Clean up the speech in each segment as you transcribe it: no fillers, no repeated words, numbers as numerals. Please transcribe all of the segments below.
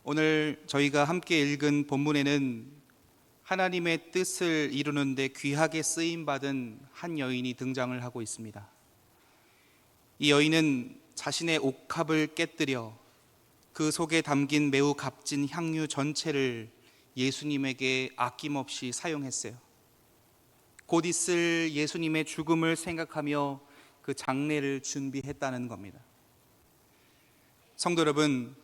오늘 저희가 함께 읽은 본문에는 하나님의 뜻을 이루는데 귀하게 쓰임받은 한 여인이 등장을 하고 있습니다. 이 여인은 자신의 옥합을 깨뜨려 그 속에 담긴 매우 값진 향유 전체를 예수님에게 아낌없이 사용했어요. 곧 있을 예수님의 죽음을 생각하며 그 장례를 준비했다는 겁니다. 성도 여러분,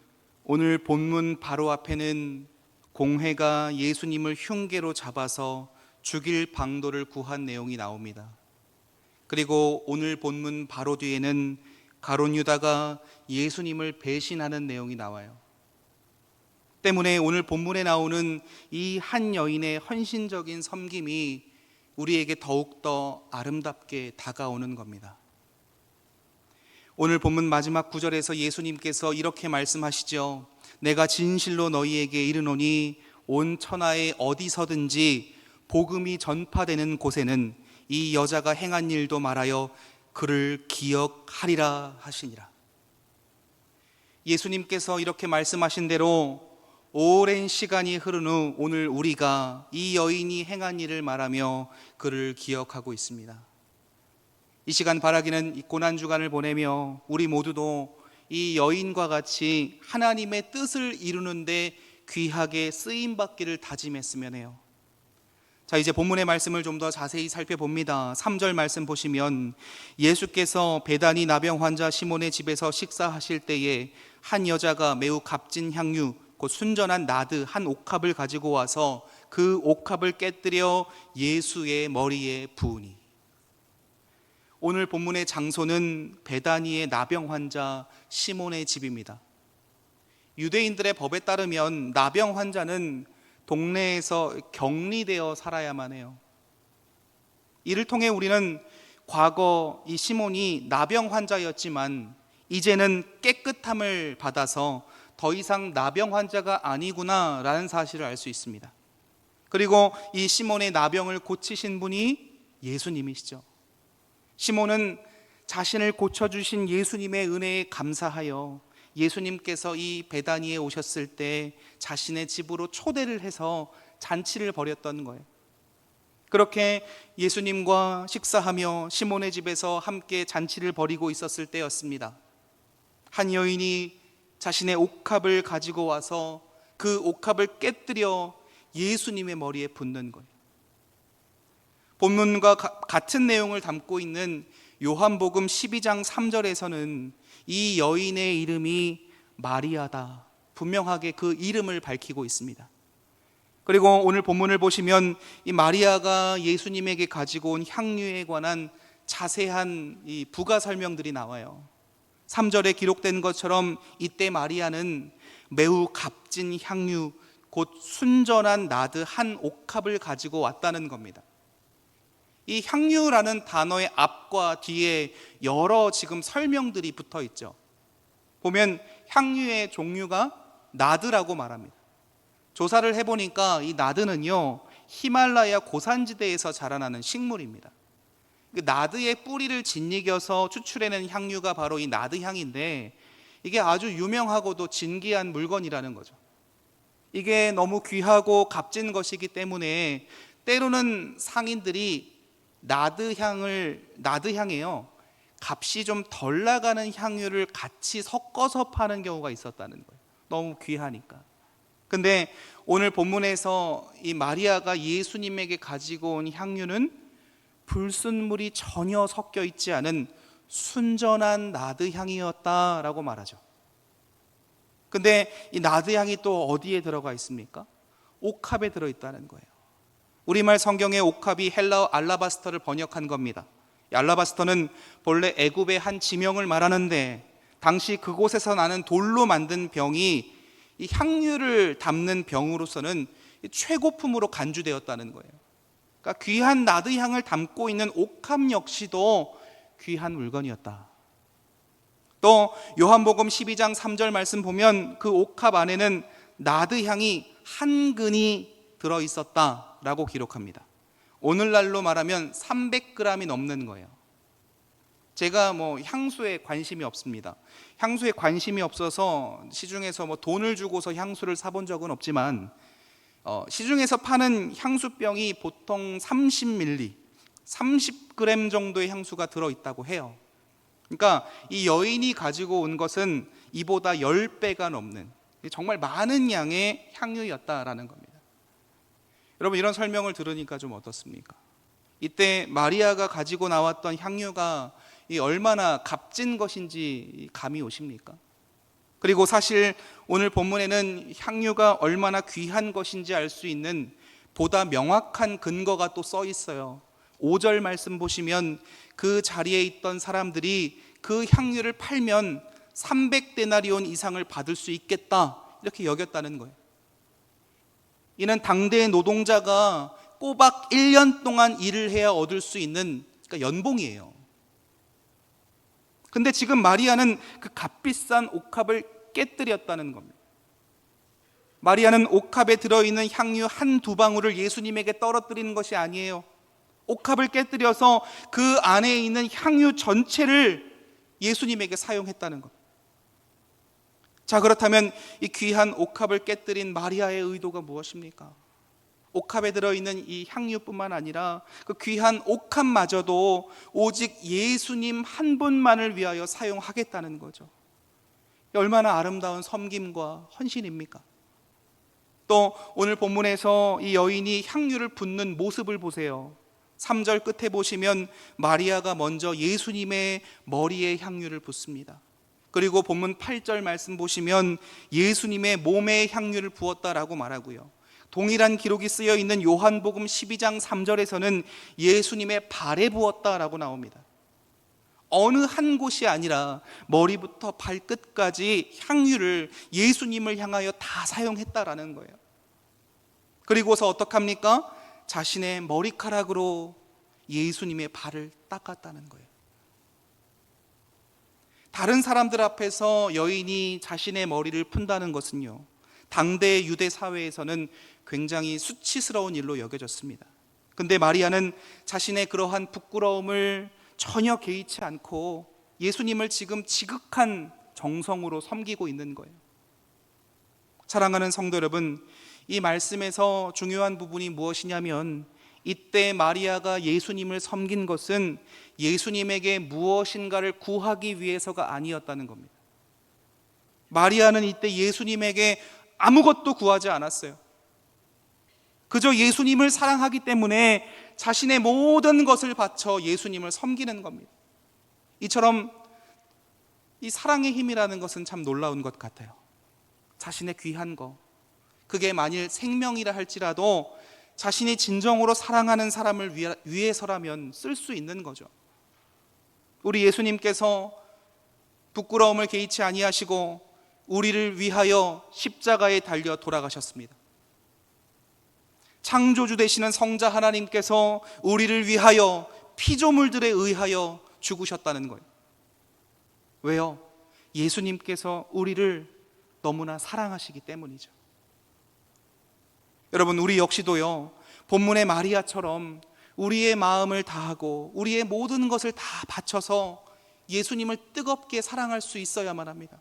오늘 본문 바로 앞에는 공회가 예수님을 흉계로 잡아서 죽일 방도를 구한 내용이 나옵니다. 그리고 오늘 본문 바로 뒤에는 가룟 유다가 예수님을 배신하는 내용이 나와요. 때문에 오늘 본문에 나오는 이 한 여인의 헌신적인 섬김이 우리에게 더욱더 아름답게 다가오는 겁니다. 오늘 본문 마지막 구절에서 예수님께서 이렇게 말씀하시죠. 내가 진실로 너희에게 이르노니 온 천하에 어디서든지 복음이 전파되는 곳에는 이 여자가 행한 일도 말하여 그를 기억하리라 하시니라. 예수님께서 이렇게 말씀하신 대로 오랜 시간이 흐른 후 오늘 우리가 이 여인이 행한 일을 말하며 그를 기억하고 있습니다. 이 시간 바라기는 이 고난주간을 보내며 우리 모두도 이 여인과 같이 하나님의 뜻을 이루는데 귀하게 쓰임받기를 다짐했으면 해요. 자, 이제 본문의 말씀을 좀 더 자세히 살펴봅니다. 3절 말씀 보시면 예수께서 베다니 나병 환자 시몬의 집에서 식사하실 때에 한 여자가 매우 값진 향유 곧 순전한 나드 한 옥합을 가지고 와서 그 옥합을 깨뜨려 예수의 머리에 부으니. 오늘 본문의 장소는 베다니의 나병 환자 시몬의 집입니다. 유대인들의 법에 따르면 나병 환자는 동네에서 격리되어 살아야만 해요. 이를 통해 우리는 과거 이 시몬이 나병 환자였지만 이제는 깨끗함을 받아서 더 이상 나병 환자가 아니구나라는 사실을 알 수 있습니다. 그리고 이 시몬의 나병을 고치신 분이 예수님이시죠. 시몬은 자신을 고쳐주신 예수님의 은혜에 감사하여 예수님께서 이 베다니에 오셨을 때 자신의 집으로 초대를 해서 잔치를 벌였던 거예요. 그렇게 예수님과 식사하며 시몬의 집에서 함께 잔치를 벌이고 있었을 때였습니다. 한 여인이 자신의 옥합을 가지고 와서 그 옥합을 깨뜨려 예수님의 머리에 붓는 거예요. 본문과 같은 내용을 담고 있는 요한복음 12장 3절에서는 이 여인의 이름이 마리아다, 분명하게 그 이름을 밝히고 있습니다. 그리고 오늘 본문을 보시면 이 마리아가 예수님에게 가지고 온 향유에 관한 자세한 이 부가 설명들이 나와요. 3절에 기록된 것처럼 이때 마리아는 매우 값진 향유 곧 순전한 나드 한 옥합을 가지고 왔다는 겁니다. 이 향유라는 단어의 앞과 뒤에 여러 지금 설명들이 붙어 있죠. 보면 향유의 종류가 나드라고 말합니다. 조사를 해보니까 이 나드는요, 히말라야 고산지대에서 자라나는 식물입니다. 나드의 뿌리를 짓이겨서 추출해낸 향유가 바로 이 나드향인데 이게 아주 유명하고도 진귀한 물건이라는 거죠. 이게 너무 귀하고 값진 것이기 때문에 때로는 상인들이 나드향에요, 값이 좀 덜 나가는 향유를 같이 섞어서 파는 경우가 있었다는 거예요. 너무 귀하니까. 근데 오늘 본문에서 이 마리아가 예수님에게 가지고 온 향유는 불순물이 전혀 섞여 있지 않은 순전한 나드향이었다라고 말하죠. 근데 이 나드향이 또 어디에 들어가 있습니까? 옥합에 들어있다는 거예요. 우리말 성경의 옥합이 헬라어 알라바스터를 번역한 겁니다. 이 알라바스터는 본래 애굽의 한 지명을 말하는데 당시 그곳에서 나는 돌로 만든 병이 이 향유를 담는 병으로서는 최고품으로 간주되었다는 거예요. 그러니까 귀한 나드향을 담고 있는 옥합 역시도 귀한 물건이었다. 또 요한복음 12장 3절 말씀 보면 그 옥합 안에는 나드향이 한 근이 들어있었다라고 기록합니다. 오늘날로 말하면 300g이 넘는 거예요. 제가 향수에 관심이 없습니다. 향수에 관심이 없어서 시중에서 돈을 주고서 향수를 사본 적은 없지만 시중에서 파는 향수병이 보통 30ml, 30g 정도의 향수가 들어있다고 해요. 그러니까 이 여인이 가지고 온 것은 이보다 10배가 넘는 정말 많은 양의 향유였다라는 겁니다. 여러분, 이런 설명을 들으니까 좀 어떻습니까? 이때 마리아가 가지고 나왔던 향유가 얼마나 값진 것인지 감이 오십니까? 그리고 사실 오늘 본문에는 향유가 얼마나 귀한 것인지 알 수 있는 보다 명확한 근거가 또 써 있어요. 5절 말씀 보시면 그 자리에 있던 사람들이 그 향유를 팔면 300데나리온 이상을 받을 수 있겠다, 이렇게 여겼다는 거예요. 이는 당대의 노동자가 꼬박 1년 동안 일을 해야 얻을 수 있는 연봉이에요. 근데 지금 마리아는 그 값비싼 옥합을 깨뜨렸다는 겁니다. 마리아는 옥합에 들어있는 향유 한두 방울을 예수님에게 떨어뜨리는 것이 아니에요. 옥합을 깨뜨려서 그 안에 있는 향유 전체를 예수님에게 사용했다는 겁니다. 자, 그렇다면 이 귀한 옥합을 깨뜨린 마리아의 의도가 무엇입니까? 옥합에 들어있는 이 향유뿐만 아니라 그 귀한 옥합마저도 오직 예수님 한 분만을 위하여 사용하겠다는 거죠. 얼마나 아름다운 섬김과 헌신입니까? 또 오늘 본문에서 이 여인이 향유를 붓는 모습을 보세요. 3절 끝에 보시면 마리아가 먼저 예수님의 머리에 향유를 붓습니다. 그리고 본문 8절 말씀 보시면 예수님의 몸에 향유를 부었다라고 말하고요. 동일한 기록이 쓰여 있는 요한복음 12장 3절에서는 예수님의 발에 부었다라고 나옵니다. 어느 한 곳이 아니라 머리부터 발끝까지 향유를 예수님을 향하여 다 사용했다라는 거예요. 그리고서 어떡합니까? 자신의 머리카락으로 예수님의 발을 닦았다는 거예요. 다른 사람들 앞에서 여인이 자신의 머리를 푼다는 것은요, 당대 유대 사회에서는 굉장히 수치스러운 일로 여겨졌습니다. 근데 마리아는 자신의 그러한 부끄러움을 전혀 개의치 않고 예수님을 지금 지극한 정성으로 섬기고 있는 거예요. 사랑하는 성도 여러분, 이 말씀에서 중요한 부분이 무엇이냐면 이때 마리아가 예수님을 섬긴 것은 예수님에게 무엇인가를 구하기 위해서가 아니었다는 겁니다. 마리아는 이때 예수님에게 아무것도 구하지 않았어요. 그저 예수님을 사랑하기 때문에 자신의 모든 것을 바쳐 예수님을 섬기는 겁니다. 이처럼 이 사랑의 힘이라는 것은 참 놀라운 것 같아요. 자신의 귀한 거, 그게 만일 생명이라 할지라도 자신이 진정으로 사랑하는 사람을 위해서라면 쓸 수 있는 거죠. 우리 예수님께서 부끄러움을 개의치 아니하시고 우리를 위하여 십자가에 달려 돌아가셨습니다. 창조주 되시는 성자 하나님께서 우리를 위하여 피조물들에 의하여 죽으셨다는 거예요. 왜요? 예수님께서 우리를 너무나 사랑하시기 때문이죠. 여러분, 우리 역시도요, 본문의 마리아처럼 우리의 마음을 다하고 우리의 모든 것을 다 바쳐서 예수님을 뜨겁게 사랑할 수 있어야만 합니다.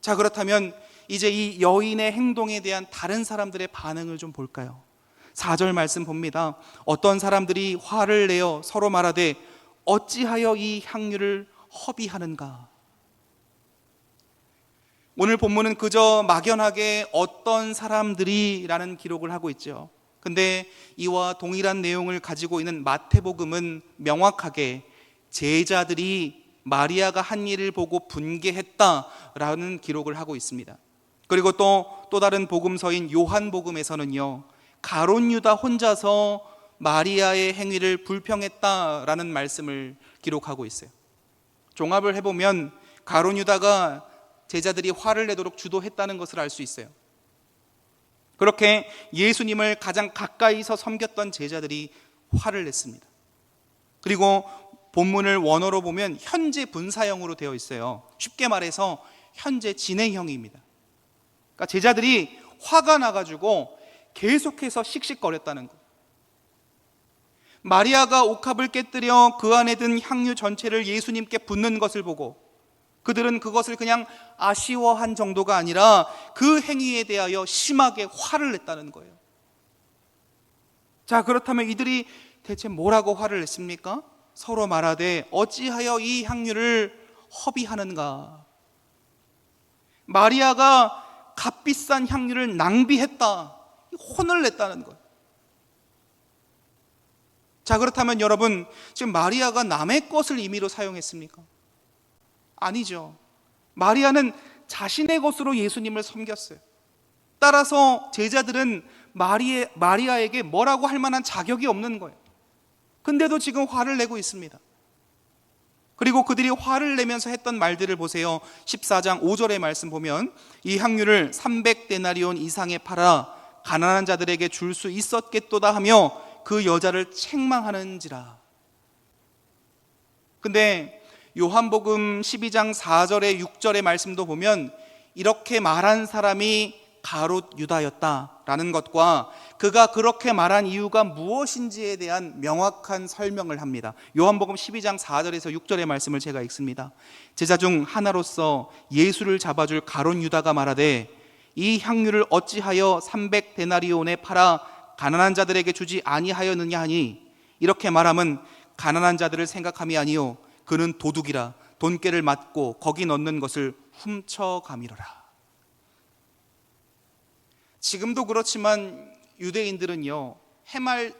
자, 그렇다면 이제 이 여인의 행동에 대한 다른 사람들의 반응을 좀 볼까요? 4절 말씀 봅니다. 어떤 사람들이 화를 내어 서로 말하되 어찌하여 이 향유를 허비하는가? 오늘 본문은 그저 막연하게 어떤 사람들이라는 기록을 하고 있죠. 근데 이와 동일한 내용을 가지고 있는 마태복음은 명확하게 제자들이 마리아가 한 일을 보고 분개했다라는 기록을 하고 있습니다. 그리고 또 다른 복음서인 요한복음에서는요, 가룟 유다 혼자서 마리아의 행위를 불평했다라는 말씀을 기록하고 있어요. 종합을 해보면 가룟 유다가 제자들이 화를 내도록 주도했다는 것을 알 수 있어요. 그렇게 예수님을 가장 가까이서 섬겼던 제자들이 화를 냈습니다. 그리고 본문을 원어로 보면 현재 분사형으로 되어 있어요. 쉽게 말해서 현재 진행형입니다. 그러니까 제자들이 화가 나가지고 계속해서 씩씩거렸다는 거. 마리아가 옥합을 깨뜨려 그 안에 든 향유 전체를 예수님께 붓는 것을 보고 그들은 그것을 그냥 아쉬워한 정도가 아니라 그 행위에 대하여 심하게 화를 냈다는 거예요. 자, 그렇다면 이들이 대체 뭐라고 화를 냈습니까? 서로 말하되 어찌하여 이 향유를 허비하는가? 마리아가 값비싼 향유를 낭비했다, 혼을 냈다는 거예요. 자, 그렇다면 여러분, 지금 마리아가 남의 것을 임의로 사용했습니까? 아니죠. 마리아는 자신의 것으로 예수님을 섬겼어요. 따라서 제자들은 마리아에게 뭐라고 할 만한 자격이 없는 거예요. 근데도 지금 화를 내고 있습니다. 그리고 그들이 화를 내면서 했던 말들을 보세요. 14장 5절의 말씀 보면 이 향유를 300데나리온 이상에 팔아 가난한 자들에게 줄 수 있었겠도다 하며 그 여자를 책망하는지라. 근데 요한복음 12장 4절에 6절의 말씀도 보면 이렇게 말한 사람이 가롯 유다였다라는 것과 그가 그렇게 말한 이유가 무엇인지에 대한 명확한 설명을 합니다. 요한복음 12장 4절에서 6절의 말씀을 제가 읽습니다. 제자 중 하나로서 예수를 잡아줄 가롯 유다가 말하되 이 향유를 어찌하여 300데나리온에 팔아 가난한 자들에게 주지 아니하였느냐 하니 이렇게 말함은 가난한 자들을 생각함이 아니요 그는 도둑이라 돈깨를 맞고 거기 넣는 것을 훔쳐가미러라. 지금도 그렇지만 유대인들은요,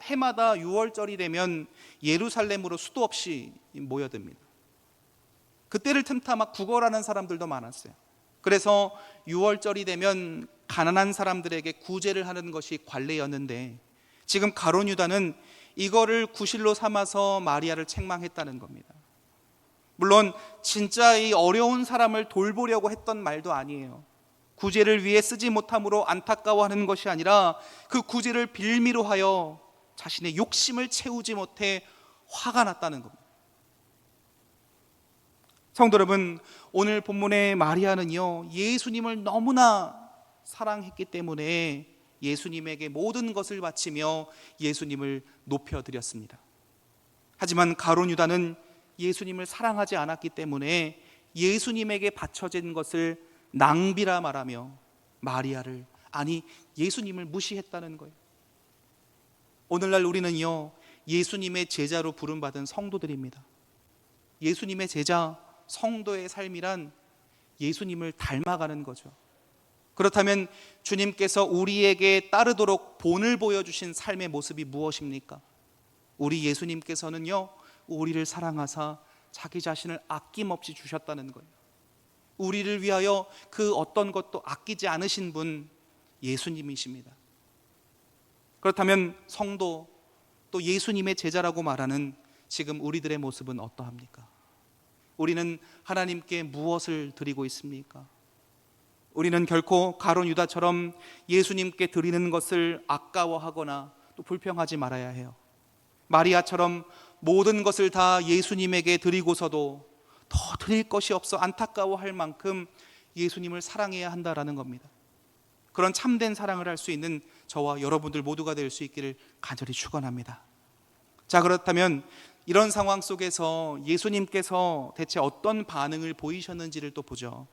해마다 6월절이 되면 예루살렘으로 수도 없이 모여듭니다. 그때를 틈타 막 구걸하는 사람들도 많았어요. 그래서 6월절이 되면 가난한 사람들에게 구제를 하는 것이 관례였는데 지금 가롯 유다는 이거를 구실로 삼아서 마리아를 책망했다는 겁니다. 물론 진짜 이 어려운 사람을 돌보려고 했던 말도 아니에요. 구제를 위해 쓰지 못함으로 안타까워하는 것이 아니라 그 구제를 빌미로 하여 자신의 욕심을 채우지 못해 화가 났다는 겁니다. 성도 여러분, 오늘 본문의 마리아는요, 예수님을 너무나 사랑했기 때문에 예수님에게 모든 것을 바치며 예수님을 높여드렸습니다. 하지만 가롯 유다는 예수님을 사랑하지 않았기 때문에 예수님에게 바쳐진 것을 낭비라 말하며 마리아를, 아니 예수님을 무시했다는 거예요. 오늘날 우리는요, 예수님의 제자로 부름받은 성도들입니다. 예수님의 제자, 성도의 삶이란 예수님을 닮아가는 거죠. 그렇다면 주님께서 우리에게 따르도록 본을 보여주신 삶의 모습이 무엇입니까? 우리 예수님께서는요, 우리를 사랑하사 자기 자신을 아낌없이 주셨다는 거예요. 우리를 위하여 그 어떤 것도 아끼지 않으신 분 예수님이십니다. 그렇다면 성도, 또 예수님의 제자라고 말하는 지금 우리들의 모습은 어떠합니까? 우리는 하나님께 무엇을 드리고 있습니까? 우리는 결코 가롯 유다처럼 예수님께 드리는 것을 아까워하거나 또 불평하지 말아야 해요. 마리아처럼 모든 것을 다 예수님에게 드리고서도 더 드릴 것이 없어 안타까워할 만큼 예수님을 사랑해야 한다라는 겁니다. 그런 참된 사랑을 할 수 있는 저와 여러분들 모두가 될 수 있기를 간절히 축원합니다. 자, 그렇다면 이런 상황 속에서 예수님께서 대체 어떤 반응을 보이셨는지를 또 보죠.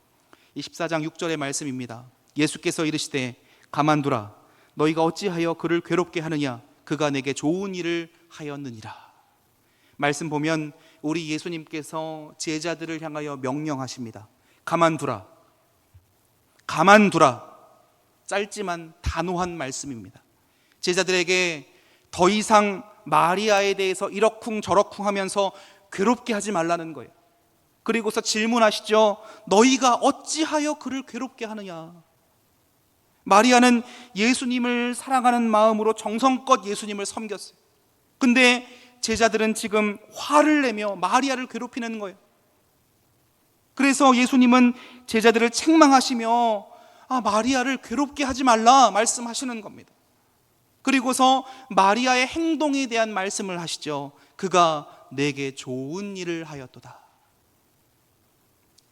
14장 6절의 말씀입니다. 예수께서 이르시되 가만두라, 너희가 어찌하여 그를 괴롭게 하느냐, 그가 내게 좋은 일을 하였느니라. 말씀 보면 우리 예수님께서 제자들을 향하여 명령하십니다. 가만두라. 가만두라. 짧지만 단호한 말씀입니다. 제자들에게 더 이상 마리아에 대해서 이러쿵 저러쿵 하면서 괴롭게 하지 말라는 거예요. 그리고서 질문하시죠. 너희가 어찌하여 그를 괴롭게 하느냐. 마리아는 예수님을 사랑하는 마음으로 정성껏 예수님을 섬겼어요. 근데 제자들은 지금 화를 내며 마리아를 괴롭히는 거예요. 그래서 예수님은 제자들을 책망하시며 마리아를 괴롭게 하지 말라 말씀하시는 겁니다. 그리고서 마리아의 행동에 대한 말씀을 하시죠. 그가 내게 좋은 일을 하였도다.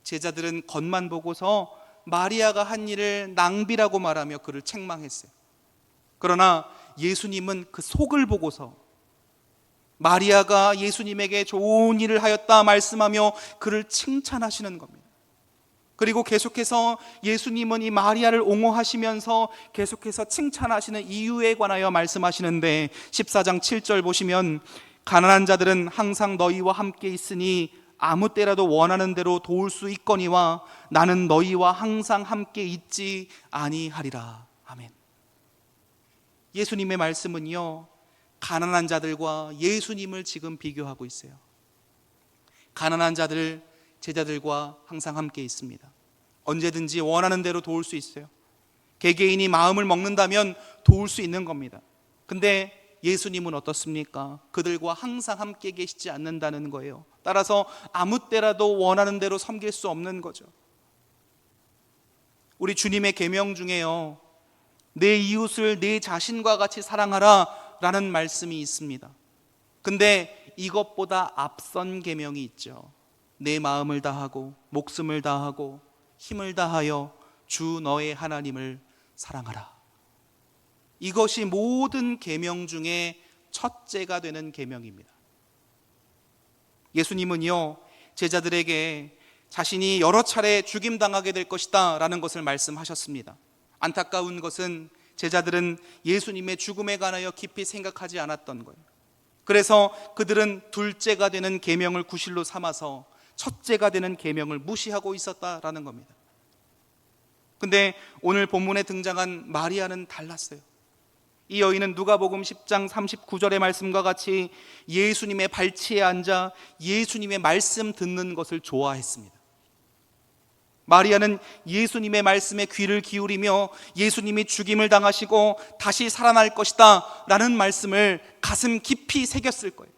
제자들은 겉만 보고서 마리아가 한 일을 낭비라고 말하며 그를 책망했어요. 그러나 예수님은 그 속을 보고서 마리아가 예수님에게 좋은 일을 하였다 말씀하며 그를 칭찬하시는 겁니다. 그리고 계속해서 예수님은 이 마리아를 옹호하시면서 계속해서 칭찬하시는 이유에 관하여 말씀하시는데 14장 7절 보시면 가난한 자들은 항상 너희와 함께 있으니 아무 때라도 원하는 대로 도울 수 있거니와 나는 너희와 항상 함께 있지 아니하리라. 아멘. 예수님의 말씀은요, 가난한 자들과 예수님을 지금 비교하고 있어요. 가난한 자들, 제자들과 항상 함께 있습니다. 언제든지 원하는 대로 도울 수 있어요. 개개인이 마음을 먹는다면 도울 수 있는 겁니다. 근데 예수님은 어떻습니까? 그들과 항상 함께 계시지 않는다는 거예요. 따라서 아무 때라도 원하는 대로 섬길 수 없는 거죠. 우리 주님의 계명 중에요, 내 이웃을 내 자신과 같이 사랑하라 라는 말씀이 있습니다. 근데 이것보다 앞선 계명이 있죠. 내 마음을 다하고 목숨을 다하고 힘을 다하여 주 너의 하나님을 사랑하라. 이것이 모든 계명 중에 첫째가 되는 계명입니다. 예수님은요, 제자들에게 자신이 여러 차례 죽임당하게 될 것이다 라는 것을 말씀하셨습니다. 안타까운 것은 제자들은 예수님의 죽음에 관하여 깊이 생각하지 않았던 거예요. 그래서 그들은 둘째가 되는 계명을 구실로 삼아서 첫째가 되는 계명을 무시하고 있었다라는 겁니다. 근데 오늘 본문에 등장한 마리아는 달랐어요. 이 여인은 누가복음 10장 39절의 말씀과 같이 예수님의 발치에 앉아 예수님의 말씀 듣는 것을 좋아했습니다. 마리아는 예수님의 말씀에 귀를 기울이며 예수님이 죽임을 당하시고 다시 살아날 것이다 라는 말씀을 가슴 깊이 새겼을 거예요.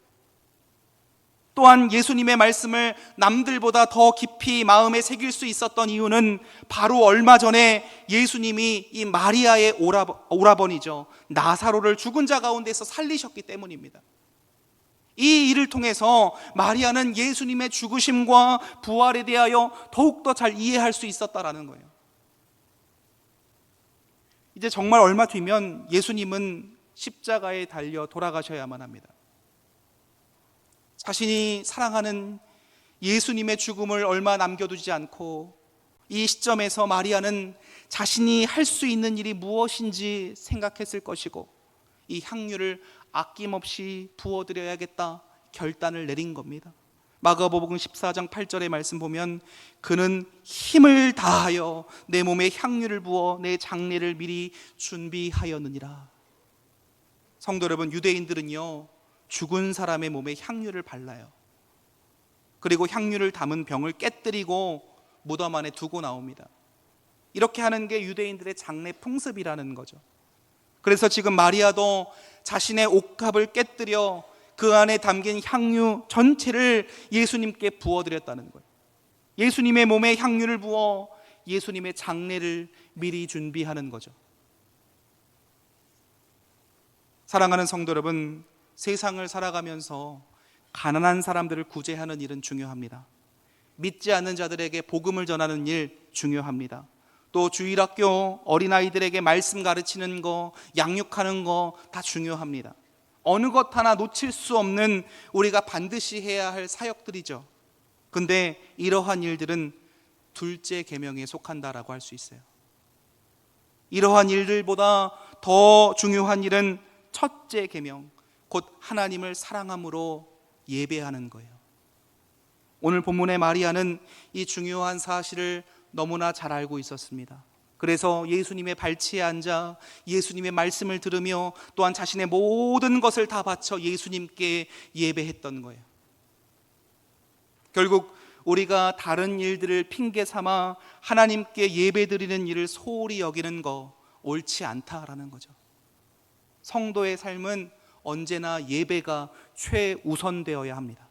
또한 예수님의 말씀을 남들보다 더 깊이 마음에 새길 수 있었던 이유는 바로 얼마 전에 예수님이 이 마리아의 오라버니죠, 나사로를 죽은 자 가운데서 살리셨기 때문입니다. 이 일을 통해서 마리아는 예수님의 죽으심과 부활에 대하여 더욱더 잘 이해할 수 있었다라는 거예요. 이제 정말 얼마 뒤면 예수님은 십자가에 달려 돌아가셔야만 합니다. 자신이 사랑하는 예수님의 죽음을 얼마 남겨두지 않고 이 시점에서 마리아는 자신이 할 수 있는 일이 무엇인지 생각했을 것이고 이 향유를 아낌없이 부어드려야겠다 결단을 내린 겁니다. 마가복음 14장 8절의 말씀 보면 그는 힘을 다하여 내 몸에 향유를 부어 내 장례를 미리 준비하였느니라. 성도 여러분, 유대인들은요 죽은 사람의 몸에 향유를 발라요. 그리고 향유를 담은 병을 깨뜨리고 무덤 안에 두고 나옵니다. 이렇게 하는 게 유대인들의 장례 풍습이라는 거죠. 그래서 지금 마리아도 자신의 옷갑을 깨뜨려 그 안에 담긴 향유 전체를 예수님께 부어드렸다는 거예요. 예수님의 몸에 향유를 부어 예수님의 장례를 미리 준비하는 거죠. 사랑하는 성도 여러분, 세상을 살아가면서 가난한 사람들을 구제하는 일은 중요합니다. 믿지 않는 자들에게 복음을 전하는 일 중요합니다. 또 주일학교 어린아이들에게 말씀 가르치는 거, 양육하는 거 다 중요합니다. 어느 것 하나 놓칠 수 없는 우리가 반드시 해야 할 사역들이죠. 근데 이러한 일들은 둘째 계명에 속한다라고 할 수 있어요. 이러한 일들보다 더 중요한 일은 첫째 계명, 곧 하나님을 사랑함으로 예배하는 거예요. 오늘 본문의 마리아는 이 중요한 사실을 너무나 잘 알고 있었습니다. 그래서 예수님의 발치에 앉아 예수님의 말씀을 들으며 또한 자신의 모든 것을 다 바쳐 예수님께 예배했던 거예요. 결국 우리가 다른 일들을 핑계 삼아 하나님께 예배드리는 일을 소홀히 여기는 거 옳지 않다라는 거죠. 성도의 삶은 언제나 예배가 최우선되어야 합니다.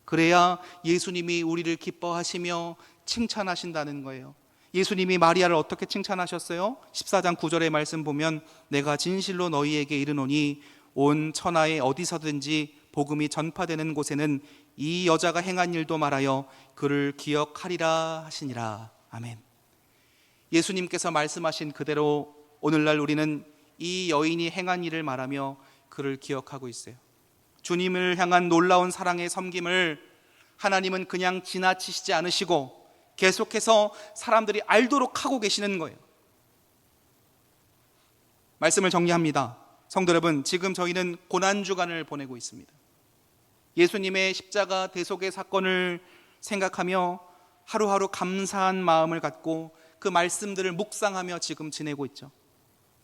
그래야 예수님이 우리를 기뻐하시며 칭찬하신다는 거예요. 예수님이 마리아를 어떻게 칭찬하셨어요? 14장 9절의 말씀 보면 내가 진실로 너희에게 이르노니 온 천하에 어디서든지 복음이 전파되는 곳에는 이 여자가 행한 일도 말하여 그를 기억하리라 하시니라. 아멘. 예수님께서 말씀하신 그대로 오늘날 우리는 이 여인이 행한 일을 말하며 그를 기억하고 있어요. 주님을 향한 놀라운 사랑의 섬김을 하나님은 그냥 지나치시지 않으시고 계속해서 사람들이 알도록 하고 계시는 거예요. 말씀을 정리합니다. 성도 여러분, 지금 저희는 고난주간을 보내고 있습니다. 예수님의 십자가 대속의 사건을 생각하며 하루하루 감사한 마음을 갖고 그 말씀들을 묵상하며 지금 지내고 있죠.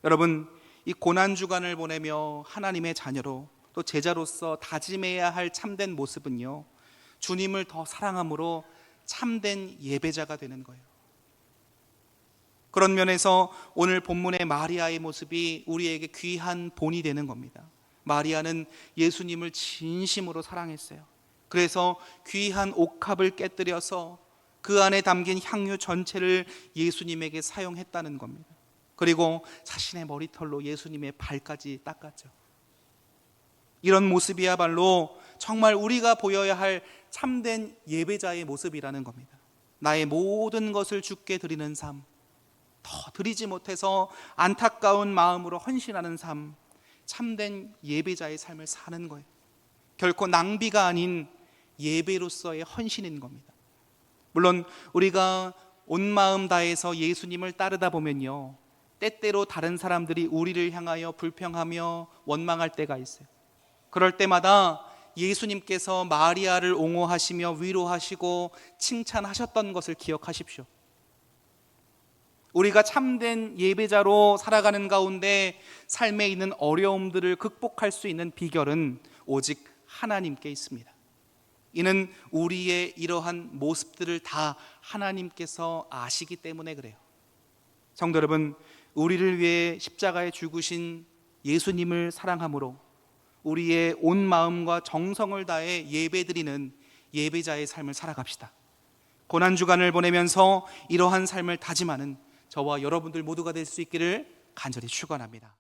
여러분, 이 고난주간을 보내며 하나님의 자녀로 또 제자로서 다짐해야 할 참된 모습은요, 주님을 더 사랑함으로 참된 예배자가 되는 거예요. 그런 면에서 오늘 본문의 마리아의 모습이 우리에게 귀한 본이 되는 겁니다. 마리아는 예수님을 진심으로 사랑했어요. 그래서 귀한 옥합을 깨뜨려서 그 안에 담긴 향유 전체를 예수님에게 사용했다는 겁니다. 그리고 자신의 머리털로 예수님의 발까지 닦았죠. 이런 모습이야말로 정말 우리가 보여야 할 참된 예배자의 모습이라는 겁니다. 나의 모든 것을 주께 드리는 삶, 더 드리지 못해서 안타까운 마음으로 헌신하는 삶, 참된 예배자의 삶을 사는 거예요. 결코 낭비가 아닌 예배로서의 헌신인 겁니다. 물론 우리가 온 마음 다해서 예수님을 따르다 보면요, 때때로 다른 사람들이 우리를 향하여 불평하며 원망할 때가 있어요. 그럴 때마다 예수님께서 마리아를 옹호하시며 위로하시고 칭찬하셨던 것을 기억하십시오. 우리가 참된 예배자로 살아가는 가운데 삶에 있는 어려움들을 극복할 수 있는 비결은 오직 하나님께 있습니다. 이는 우리의 이러한 모습들을 다 하나님께서 아시기 때문에 그래요. 성도 여러분, 우리를 위해 십자가에 죽으신 예수님을 사랑함으로 우리의 온 마음과 정성을 다해 예배드리는 예배자의 삶을 살아갑시다. 고난주간을 보내면서 이러한 삶을 다짐하는 저와 여러분들 모두가 될 수 있기를 간절히 축원합니다.